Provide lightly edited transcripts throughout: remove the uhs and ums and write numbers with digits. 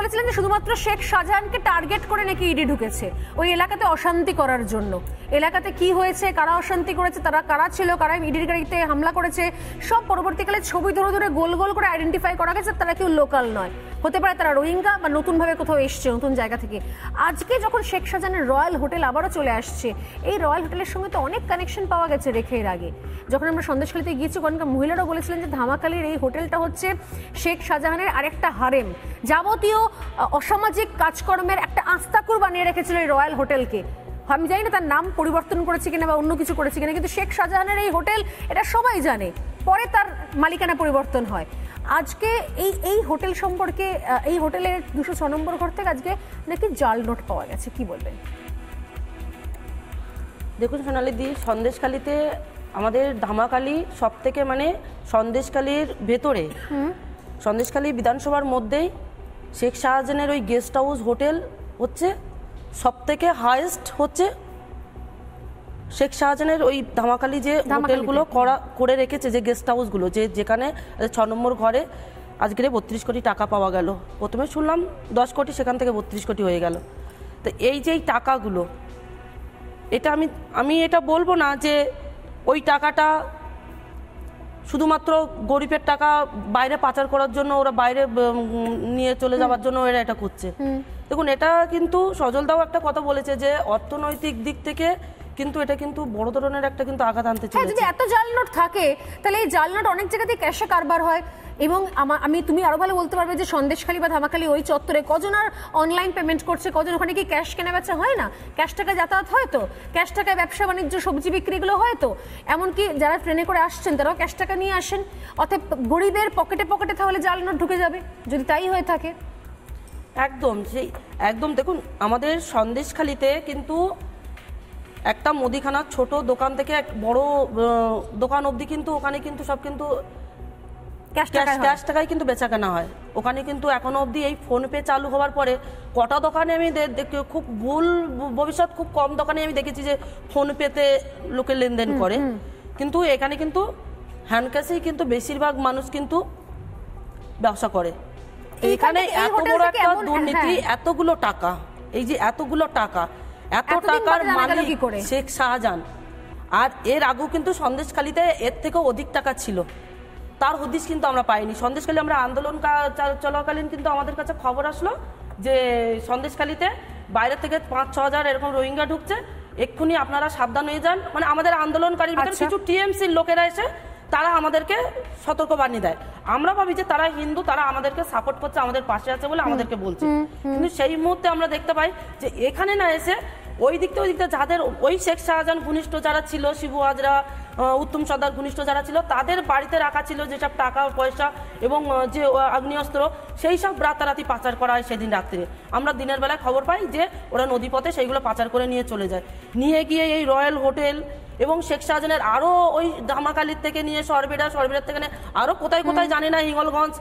বলেছিলেন যে শুধুমাত্র শেখ শাহজাহানকে টার্গেট করে নাকি ইডি ঢুকেছে ওই এলাকাতে অশান্তি করার জন্য। এলাকাতে কি হয়েছে, কারা অশান্তি করেছে, তারা কারা ছিল, কারা ইডির গাড়িতে হামলা করেছে, সব পরবর্তীকালে ছবি ধরে ধরে গোল গোল করে আইডেন্টিফাই করা গেছে। তারা কেউ লোকাল নয়, হতে পারে তারা রোহিঙ্গা বা নতুনভাবে কোথাও এসছে নতুন জায়গা থেকে। আজকে যখন শেখ শাহজাহানের রয়্যাল হোটেল আবারও চলে আসছে, এই রয়্যাল হোটেলের সঙ্গে তো অনেক কানেকশন পাওয়া গেছে রেখে এর আগে। যখন আমরা সন্দেশখালীতে গিয়েছি ওখানকার মহিলারাও বলেছিলেন যে ধামাখালির এই হোটেলটা হচ্ছে শেখ শাহজাহানের আরেকটা হারেম, যাবতীয় অসামাজিক কাজকর্মের একটা আস্তাকুর বানিয়ে রেখেছিল এই রয়্যাল হোটেলকে। আমি জানি না তার নাম পরিবর্তন করেছে কিনা বা অন্য কিছু করেছে কিনা, কিন্তু শেখ শাহজাহানের এই হোটেল এটা সবাই জানে, পরে তার মালিকানা পরিবর্তন হয়। আজকে এই হোটেল সম্পর্কে, এই হোটেলের 206 নম্বর ঘর থেকে আজকে নাকি জাল নোট পাওয়া গেছে, কি বলবেন? দেখুন সোনালী দি, সন্দেশখালীতে আমাদের ধামাখালি সব থেকে মানে সন্দেশখালীর ভেতরে, সন্দেশখালী বিধানসভার মধ্যেই শেখ শাহজাহানের ওই গেস্ট হাউস হোটেল হচ্ছে সব থেকে হাইয়েস্ট। হচ্ছে শেখ শাহজাহানের ওই ধামাখালি যে হোটেলগুলো করে রেখেছে, যে গেস্ট হাউসগুলো, যেখানে 6 নম্বর ঘরে আজকে 32 কোটি টাকা পাওয়া গেল। প্রথমে শুনলাম 10 কোটি, সেখান থেকে 32 কোটি হয়ে গেল। তো এই যে টাকাগুলো, এটা আমি এটা বলবো না যে ওই টাকাটা শুধুমাত্র গরিবের টাকা বাইরে পাচার করার জন্য, ওরা বাইরে নিয়ে চলে যাওয়ার জন্য এরা এটা করছে। দেখুন, এটা কিন্তু সজলদাও একটা কথা বলেছে যে অর্থনৈতিক দিক থেকে কিন্তু এটা কিন্তু বড় ধরনের একটা কিন্তু আঘাত আনতে চলেছে। যদি এত জাল নোট থাকে তাহলে এই জাল নোট অনেক জায়গাতে ক্যাশে কারবার হয়। এবং তুমি আরো ভালো বলতে পারবে যে সন্দেশখালী বা ধামাখালী ওই চত্বরে কজন আর অনলাইন পেমেন্ট করছে, কজন ওখানে কি ক্যাশ কেনা বেচা হয় না, ক্যাশ টাকায় যাতায়াত হয় তো, ক্যাশ টাকায় ব্যবসা বাণিজ্য সবজি বিক্রিগুলো হয় তো, এমনকি যারা ট্রেনে করে আসছেন তারাও ক্যাশ টাকা নিয়ে আসেন। অতএব গরিবের পকেটে পকেটে তাহলে জাল নোট ঢুকে যাবে যদি তাই হয়ে থাকে। একদম দেখুন, আমাদের সন্দেশখালীতে কিন্তু একটা মুদিখানার ছোট দোকান থেকে এক বড় দোকান অবধি কিন্তু ওখানে কিন্তু সব কিন্তু ক্যাশ টাকায় কিন্তু বেচা কেনা হয়। ওখানে কিন্তু এখনো অবধি এই ফোনপে চালু হওয়ার পরে কটা দোকানে আমি খুব ভুল ভবিষ্যৎ খুব কম দোকানে আমি দেখেছি যে ফোনপেতে লোকে লেনদেন করে, কিন্তু এখানে কিন্তু হ্যান্ড ক্যাশেই কিন্তু বেশিরভাগ মানুষ কিন্তু ব্যবসা করে। এখানে এত বড় একটা দুর্নীতি, এতগুলো টাকা, এই যে এতগুলো টাকা, এত টাকার মালিক শেখ শাহজাহান। আর এর আগেও কিন্তু সন্দেশখালীতে এর থেকেও অধিক টাকা ছিল, তার হদিশ কিন্তু আমরা পাইনি। সন্দেশখালী আমরা আন্দোলন চলাকালীন কিন্তু আমাদের কাছে খবর আসলো যে সন্দেশখালীতে বাইরে থেকে 5-6 হাজার এরকম রোহিঙ্গা ঢুকছে, এক্ষুনি আপনারা সাবধান হয়ে যান। মানে আমাদের আন্দোলনকারীর ভিতরে কিছু টিএমসির লোকেরা এসে তারা আমাদেরকে সতর্কবাণী দেয়। আমরা ভাবি যে তারা হিন্দু, তারা আমাদেরকে সাপোর্ট করছে, আমাদের পাশে আছে বলে আমাদেরকে বলছে, কিন্তু সেই মুহূর্তে আমরা দেখতে পাই যে এখানে না এসে ওই দিকটা যাদের ওই শেখ শাহজাহান ঘনিষ্ঠ যারা ছিল, শিবু হাজরা, উত্তম সর্দার ঘনিষ্ঠ যারা ছিল, তাদের বাড়িতে রাখা ছিল যেসব টাকা পয়সা এবং যে আগ্নেয়াস্ত্র, সেই সব রাতারাতি পাচার করা হয়। সেদিন রাত্রে আমরা দিনের বেলায় খবর পাই যে ওরা নদীপথে সেইগুলো পাচার করে নিয়ে চলে যায়, নিয়ে গিয়ে এই রয়্যাল হোটেল এবং শেখ শাহজাহানের আরও ওই ধামাখালির থেকে নিয়ে সরবেরার থেকে আরও কোথায় কোথায় জানি না, হিঙ্গলগঞ্জ,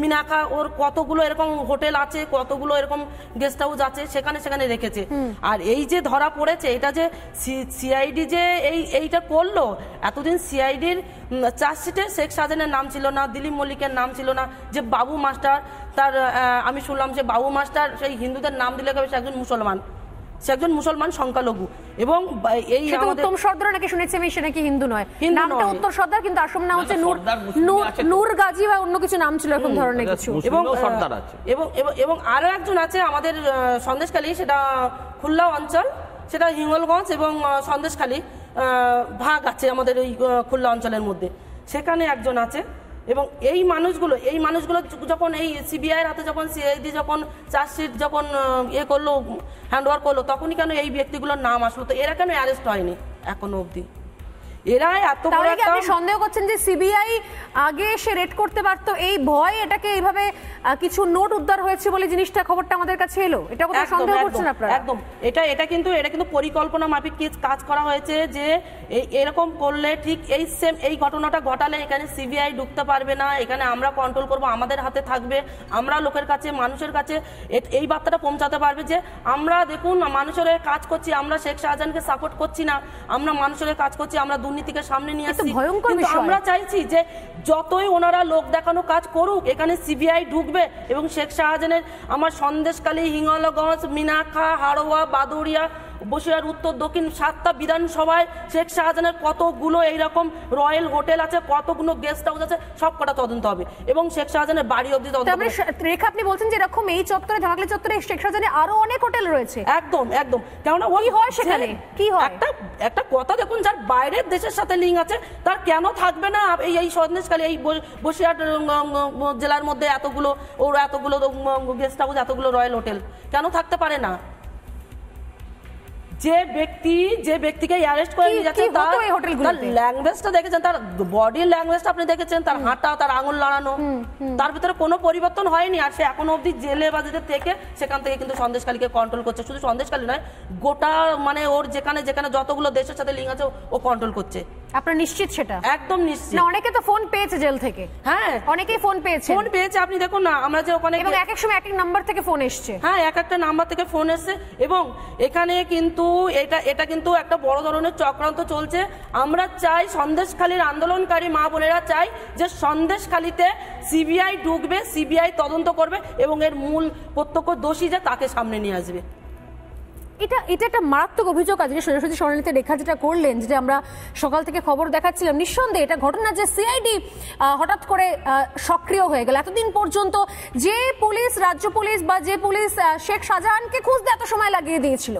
মিনাখা, ওর কতগুলো এরকম হোটেল আছে, কতগুলো এরকম গেস্ট হাউস আছে, সেখানে রেখেছে। আর এই যে ধরা পড়েছে, এটা যে সিআইডি যে এইটা করলো, এতদিন সিআইডির চার্জশিটে শেখ শাহজাহানের নাম ছিল না, দিলীপ মল্লিকের নাম ছিল না, যে বাবু মাস্টার, তার আমি শুনলাম যে বাবু মাস্টার সেই হিন্দুদের নাম দিলে সে একজন মুসলমান, সে একজন মুসলমান সংখ্যালঘু। এবং এই উত্তম সর্দার নাকি শুনেছি আমি, সে নাকি হিন্দু নয়, নামটা উত্তম সর্দার, কিন্তু আসল নাম হচ্ছে নূর গাজী বা অন্য কিছু নাম ছিল এরকম ধরনের কিছু। এবং আরো একজন আছে আমাদের সন্দেশখালী, সেটা খুলনা অঞ্চল, সেটা হিঙ্গলগঞ্জ এবং সন্দেশখালী ভাগ আছে আমাদের ওই খুলনা অঞ্চলের মধ্যে, সেখানে একজন আছে। এবং এই মানুষগুলো যখন এই সিবিআইয়ের হাতে যখন সিআইডি যখন চার্জশিট যখন করলো, হ্যান্ডওভার করলো, তখনই কেন এই ব্যক্তিগুলোর নাম আসলো? তো এরা কেন অ্যারেস্ট হয়নি এখনো অবধি? এরা এত বড় একটা, আপনি সন্দেহ করছেন যে সিবিআই আগে এসে রেড করতে পারতো, এই ভয় এটাকে এইভাবে কিছু নোট উদ্ধার হয়েছে বলে জিনিসটা খবরটা আমাদের কাছে এলো, এটা কথা সন্দেহ করছেন আপনারা? একদম, এটা কিন্তু পরিকল্পনা মাফিক কাজ করা হয়েছে যে এরকম করলে ঠিক এই ঘটনাটা ঘটালে এখানে সিবিআই ঢুকতে পারবে না, এখানে আমরা কন্ট্রোল করব, আমাদের হাতে থাকবে, আমরা লোকের কাছে, মানুষের কাছে এই বার্তাটা পৌঁছাতে পারবে যে আমরা দেখুন মানুষের কাজ করছি, আমরা শেখ শাহজাহানকে সাপোর্ট করছি না, আমরা মানুষের কাজ করছি, আমরা দুর্নীতিকে সামনে নিয়ে এ তো আসছি, ভয়ঙ্কর কিন্তু বিষয়। আমরা চাইছি যে যতই ওনারা লোক দেখানো কাজ করুক, এখানে সিবিআই ঢুকবে এবং শেখ শাহজাহানের আমার সন্দেশখালী, হিঙ্গলগঞ্জ, মিনাখা, হাড়োয়া, বাদুড়িয়া, বসিরহাট উত্তর, দক্ষিণ 7টা বিধানসভায় শেখ শাহজাহানের কতগুলো এইরকম রয়্যাল হোটেল আছে, কতগুলো গেস্ট হাউস আছে, সব কটা তদন্ত হবে এবং শেখ শাহজাহানের বাড়ি অবধি তদন্ত তারপরে হবে। রেখা আপনি বলছেন যে এরকম এই চত্বরে, ধামাকলি চত্বরে শেখ শাহজাহানের আরো অনেক হোটেল রয়েছে। একদম একদম, কেননা ওই কি হয় সেখানে? কি হয়? একটা কথা দেখুন, যার বাইরের দেশের সাথে লিঙ্ক আছে তার কেন থাকবে না এই সন্দেশখালী, এই বসিরহাট জেলার মধ্যে এতগুলো গেস্ট হাউস, এতগুলো রয়্যাল হোটেল কেন থাকতে পারে না? যে ব্যক্তিকে অ্যারেস্ট করে নিয়ে যাচ্ছে তার ল্যাঙ্গুয়েজটা দেখেছেন, তার বডি ল্যাঙ্গুয়েজটা আপনি দেখেছেন, তার হাঁটা, তার আঙুল নাড়ানো, তার ভিতরে কোনো পরিবর্তন হয়নি। আর সে এখনো অবধি জেলে বাজেতে থেকে সেখান থেকে কিন্তু সন্দেশখালীকে কন্ট্রোল করছে। শুধু সন্দেশখালী নয়, গোটা মানে ওর যেখানে যেখানে যতগুলো দেশের সাথে লিঙ্ক আছে ও কন্ট্রোল করছে। আপনারা নিশ্চিত সেটা? একদম নিশ্চিত। না, অনেকে তো ফোন পেয়েছে জেল থেকে। হ্যাঁ, অনেকেই ফোন পেয়েছে। আপনি দেখুন না, আমরা যে ওখানে এবং এক এক সময় এক এক নাম্বার থেকে ফোন এসছে। হ্যাঁ, এক একটা নাম্বার থেকে ফোন এসছে এবং এখানে কিন্তু এটা কিন্তু একটা বড় ধরনের চক্রান্ত চলছে। আমরা চাই, সন্দেশখালীর আন্দোলনকারী মা বোনেরা চাই যে সন্দেশখালীতে সিবিআই ঢুকবে, সিবিআই তদন্ত করবে এবং এর মূল প্রত্যক্ষ দোষী যে তাকে সামনে নিয়ে আসবে। এটা একটা মারাত্মক অভিযোগ। আজকে সোজাসুজি স্বর্ণালীতে রেখা যেটা করলেন, যেটা আমরা সকাল থেকে খবর দেখাচ্ছিলাম, নিঃসন্দেহে এটা ঘটনা যে সিআইডি হঠাৎ করে সক্রিয় হয়ে গেল। এতদিন পর্যন্ত যে পুলিশ, রাজ্য পুলিশ বা যে পুলিশ শেখ শাহজাহানকে খুঁজতে এত সময় লাগিয়ে দিয়েছিল,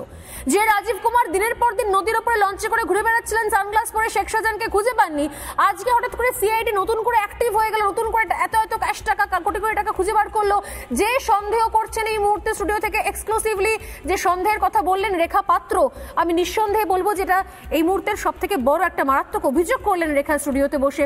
যে রাজীব কুমার দিনের পর দিন নদীর ওপরে লঞ্চে করে ঘুরে বেড়াচ্ছিলেন সানগ্লাস পরে, শেখ শাহজাহানকে খুঁজে পাননি, আজকে হঠাৎ করে সিআইডি নতুন করে অ্যাক্টিভ হয়ে গেল, নতুন করে এত ক্যাশ টাকা, কোটি কোটি টাকা খুঁজে বার করলো। যে সন্দেহ করছেন এই মুহূর্তে স্টুডিও থেকে এক্সক্লুসিভলি, যে সন্দেহের কথা বললেন রেখা পাত্র, আমি নিঃসন্দেহে বলবো যেটা এই মুহূর্তের সব থেকে বড় একটা মারাত্মক অভিযোগ করলেন রেখা স্টুডিওতে বসে।